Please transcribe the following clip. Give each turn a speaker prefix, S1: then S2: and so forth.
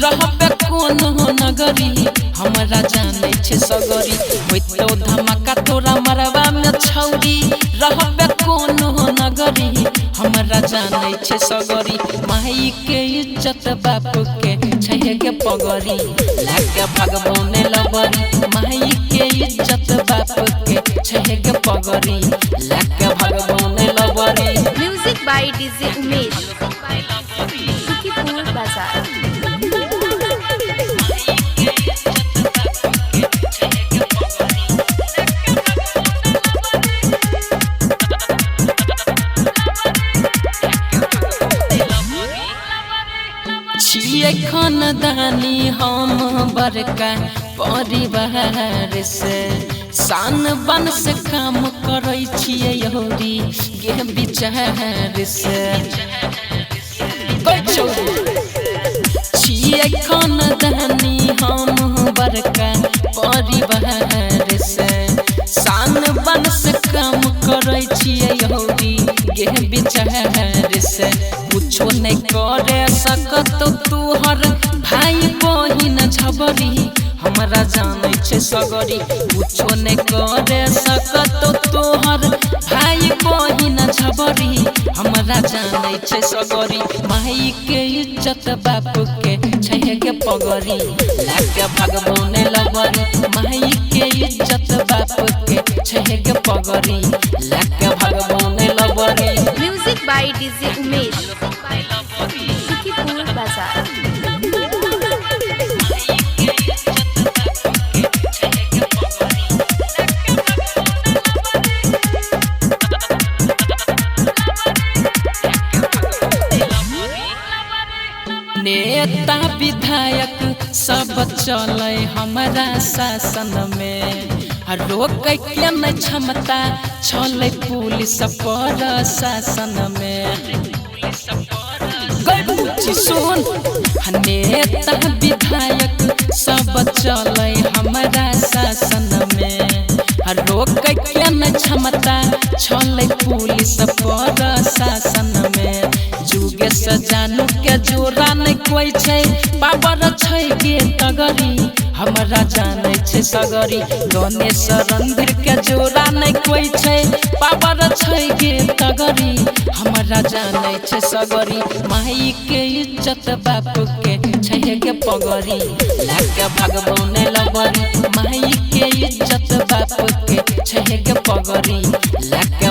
S1: रहबे कोनो नगरी हमरा जाने छे सगरी होइतो धमाका तोरा मरवा में छौरी रहबे कोनो नगरी हमरा जाने छे सगरी माई के इज्जत बाप के छहे के पगरी लागे भगवाने लबरी माई के इज्जत बाप के छहे के पगरी लागे भगवाने लबरी।
S2: Music by DJ Umesh Sukhipur Bazar.
S1: छिए खानदानी हम बड़का परिवार से शान बन से काम करे छिए यहोरी गे विचार से छिए खानदानी हम बड़का परिवार से शान बन से काम करे छिए यहोरी गे विचार से कुछो नहीं करे सकत तोहर भाई बहिन झबरी हमरा जाने छे सगरी कुछो नहीं करे सकत तोहर भाई बहिन झबरी हमरा जाने छे सगरी माई के इज्जत बाप के छहे के पगरी लागे भगवाने लबरी माई के इज्जत बाप के छहे के पगरी लागे भगवाने लबरी।
S2: Music by DJ Umesh Sukhipur Bazar.
S1: नेता विधायक सब चले हमारा शासन में रोक के न क्षमता चले पुलिस प्रशासन में सुन नेता विधायक सब चले हमारा शासन में रोक के न क्षमता चले पुलिस प्रशासन में जुगे से जानू के जोरा नहीं कोई छे पावर छे के तगरी हमरा जाने छे सगरी गणेश रणधीर के जोरा नहीं कोई छे पावर छे के तगरी हमरा जाने छे सगरी माई के इज्जत बाप के छहे के पगरी लागे भगवाने लबरी माई के इज्जत बाप के छहे के पगरी लागे